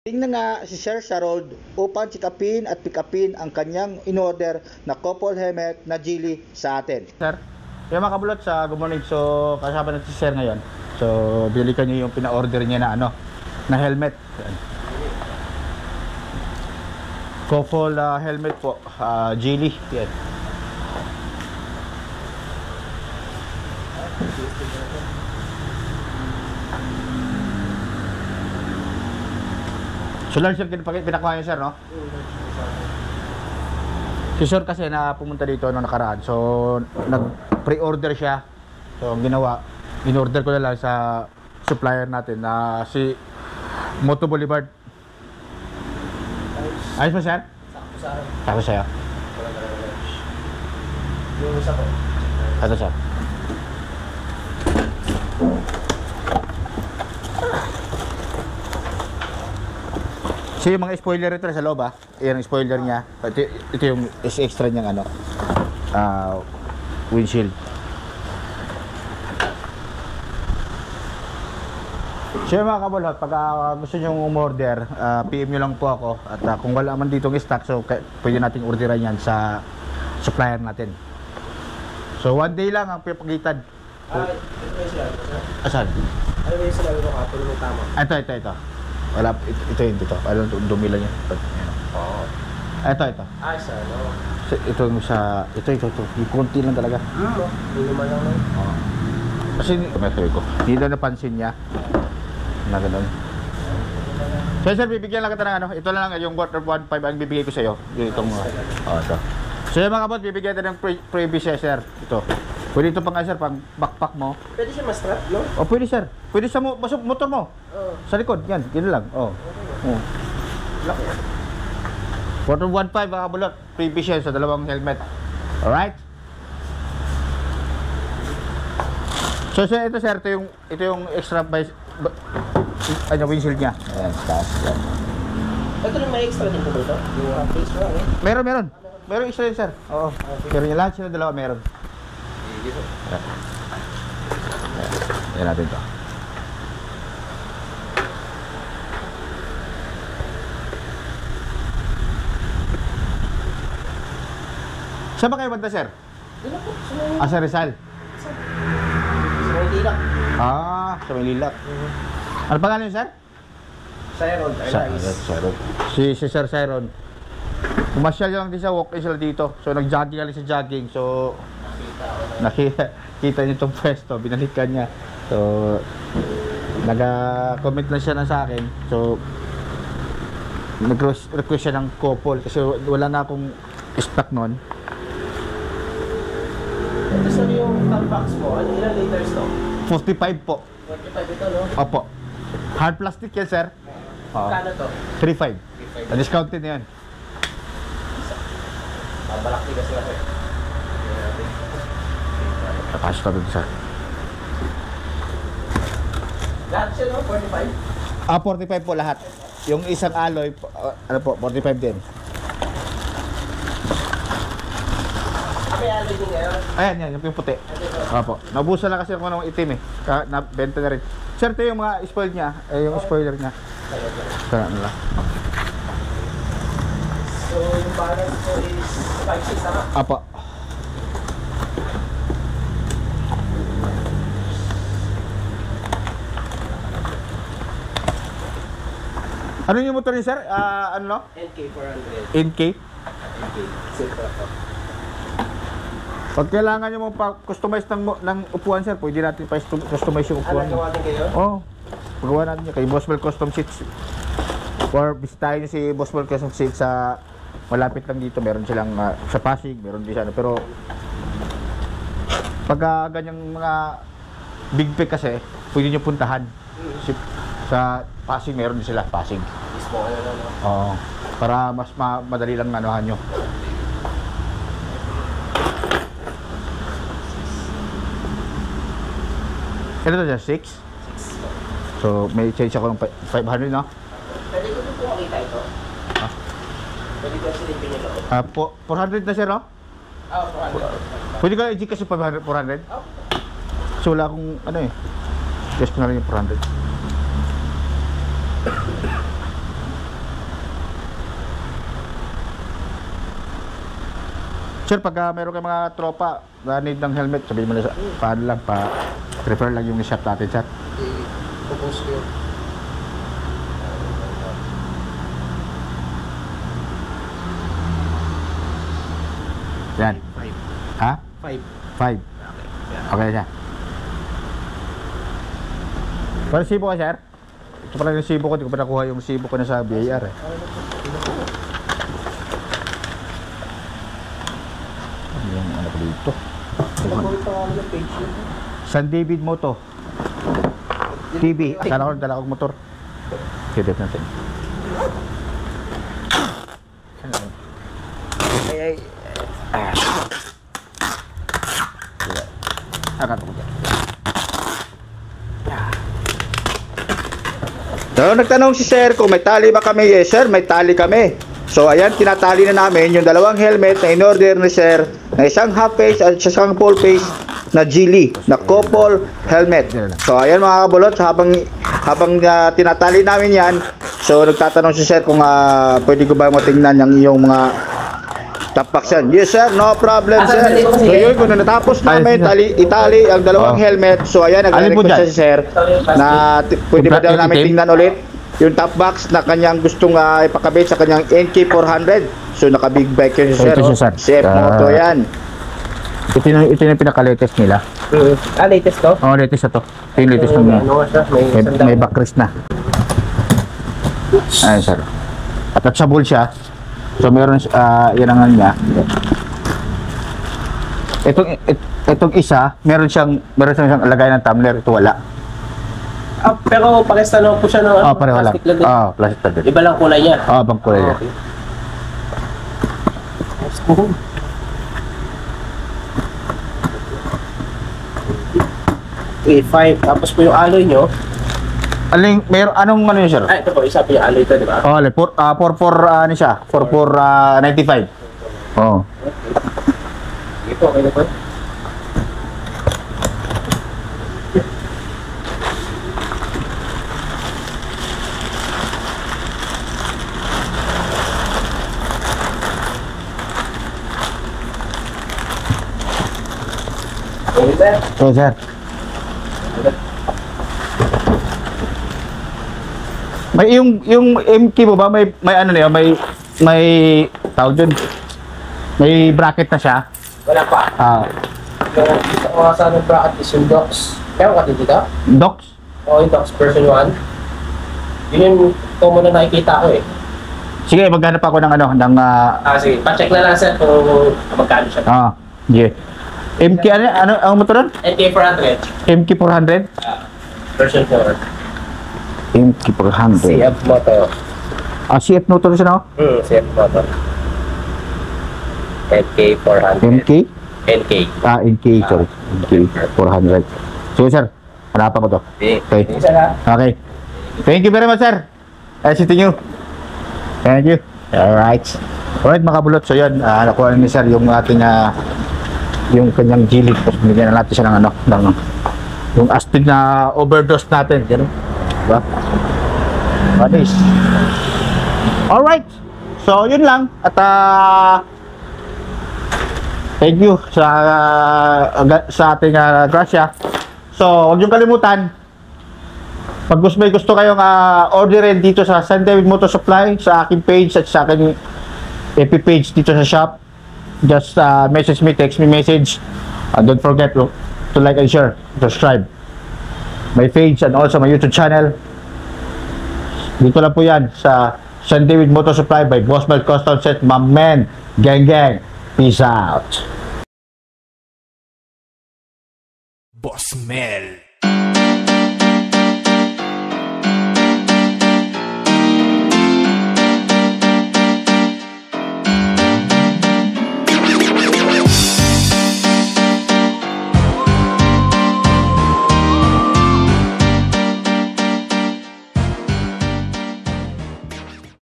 Tingnan nga si Sir Sharold upang check-upin at pick-upin ang kanyang in-order na couple helmet na Geely sa atin. Sir, yung mga kabulot sa good morning. So, kasama natin si Sir ngayon. So, bilikan niyo yung pina-order niya na na helmet. Couple helmet po, Geely. Yan. So lang sir, pinakuha niyo sir, no? Si sir kasi na pumunta dito noong nakaraan. So, nag-pre-order siya. So, ang ginawa, in-order ko na lang sa supplier natin na si Moto Boulevard. Ayos mo sir? Sakto sa akin. Sakto sa'yo. Yung isa ko. Ito sir. So yung mga spoiler ito sa loob yan ang spoiler niya. Ito yung extra niyang windshield. So yung mga kabulot, pag gusto nyo umorder, PM nyo lang po ako. At kung wala man ditong stock, so pwede nating orderan yan sa supplier natin. So one day lang ang pipagitan. Ito yung sila. Asan? Ano yung sila ko kapag may tama? Ito. Wala, ito yun dito. Alam, dumi lang yan. Oo. Ito. Ah, isa, no? Ito yung sa, ito. Yung konti lang talaga. Hindi naman lang lang. Kasi, ko, hindi na napansin niya. Na ganun. So sir, bibigyan lang kita ng ito lang yung water 1.5 ang bibigay ko sa iyo. Itong ito. So yung mga kabot, bibigyan natin ng previous sir. Ito. Pwede ito pang sir, pang backpack mo. Pwede siya ma-strap, no? O pwede sir. Pwede sa motor mo. Oo. Sa likod, yan, gano'n lang. Laki. Water 1.5 mga kabulot, previous yan sa dalawang helmet. Alright? So sir, ito sir, ito yung extra windshield niya. Ayan, taas yan. Ito rin may extra din po ba ito? Yung extra, no? Meron. Meron extra yun sir. Oo. Pero yung lahat sila dalawa meron. Dito. Ayan natin ito. Saan ba kayo banda sir? Dito po. Sa Sa Rizal. may dilak. Sa Maynilak. Ano pangalan niyo sir? Siron. Siron. Si Sir Siron. Pumasyal lang din sa walk-in sila dito. So nag-jogging kami sa jogging. So nakita niyo itong pwesto, binalikan niya. So nag-comment lang siya na sa akin. So nag-request siya ng couple kasi wala na akong stock noon. Ito sir yung top box mo. Ano ilang liters to? 45 po. 45 ito, no? Opo. Hard plastic yan sir. Kano to? 3.5. Discounted na yan. Balak tigas lang eh. Tapos ka dun sir. Lahat siya, no? 45? 45 po lahat. Yung isang alloy, 45 din. May alloy din ngayon. Ayan, yung puti. Opo. Nabusan lang kasi ako ng itim eh. Nabenta na rin. Sir, ito yung mga spoil niya. Yung spoiler niya. Sana nila. So, yung balance ko is 5.6 na. Apo. Ano yung motor niya sir? Ano? NK400. NK? NK. Silver to. Pag kailangan nyo mag-customize ng upuan sir, pwede natin pa-customize yung upuan. Nagawa din kayo? Oo. Pagawa natin niya kay Boswell Custom Seats. Or bisitahin nyo si Boswell Custom Seats sa malapit lang dito. Meron silang sa Pasig, meron din siya. Pero pag ganyang mga big pack kasi, pwede nyo puntahan. Sa Pasig, meron din sila. Pasig. Mismo kayo na, no? Oo. Para mas madali lang nanuhan nyo. Ito to siya, 6? So, may change ako ng 500, no? Pwede ko din po makita ito. Pwede ko silipin nyo loob. 400 na siya, no? 400. Pwede ka i-G kasi 400? Oh. So, wala akong, guess ko na rin yung 400. Sir, pag meron kayong mga tropa na need ng helmet, sabihin mo na sa paano lang, prefer lang yung shop natin, sir. I-propose ko yun. Yan. 5. Ha? 5. 5. Okay siya. Pero sibo ka, sir? Ito pala yung sibo ko, hindi ko pa nakuha yung sibo ko na sa BAR eh. Ano yung ano ko dito? Ano po yung pangalan ng page yun? San David Moto TV. Akala ko dala kong motor. Kidip natin. Ay. Akat ko dyan. So, nagtanong si sir kung may tali ba kami. Yes sir, may tali kami. So ayan, tinatali na namin yung dalawang helmet na in-order ni sir, na isang half face at isang full face na Geely, na couple helmet. So ayan mga kabulot, habang tinatali namin yan, so nagtatanong si sir kung pwede ko ba matingnan yung iyong mga top box yan. Yes sir, no problem sir. So yun, kung natapos namin itali ang dalawang helmet, so ayan, nag-request si sir na pwede ba daw namin tingnan ulit yung top box na kanyang gustong ipakabit sa kanyang NK400. So naka big bike yun si sir, CF Moto yan. Ito yung pinaka-latest nila. Latest to? Oo, latest na to. Ito yung latest na Ano nga siya? may backrest na. Ayun sir. Attachable siya. So meron, yan ang ano niya. Itong isa, meron siyang lagay ng tumbler. Ito wala. Pero pares na lang po siya ng Pareho lang. plastic lang din. Plastic lang din. Iba lang kulay niya. Bang kulay niya. Okay. 5. Tapos po yung alloy nyo. Anong ano yun sir? Ito po, isa po yung alloy ito, di ba? 44 ano siya? 4495. Oo. Sige po, okay na po. So sir. May yung MK mo ba may ano niya, may tawag dun. May bracket na siya. Wala pa. Yung sa anong bracket is yung docks. Meron ka din dito? Docks? Oo, yung docks version 1. Yun yung common na nakikita ko eh. Sige, maghanap ako ng Sige. Pa-check na lang sir kung magkano siya. Yeah. MK ano ang motor nun? NK400. MK400? Version 4. MK400. CF Moto. CF motor siya no? CF Moto. NK400. MK? NK. NK, sorry. NK400. So sir, hanapan ko to. Okay. Isa na. Okay. Thank you very much, sir. Sitting you. Thank you. Alright. Alright, mga bulot. So yun, nakuha ni sir yung ating yung kanyang Geely. Tapos binigyan na natin siya ng yung astig na overdose natin. Ganun. Diba? Manis. Alright. So yun lang. At thank you sa ating grasya. So huwag niyong kalimutan, pag may gusto kayong orderin dito sa San David Motor Supply, sa aking page at sa aking FB page dito sa shop, just message me, text me message. Don't forget to like and share, subscribe my page and also my YouTube channel. Dito lang po yan sa San David Motor Supply by Boss Mel Custom Set. My man, gang gang, peace out. Boss Mel.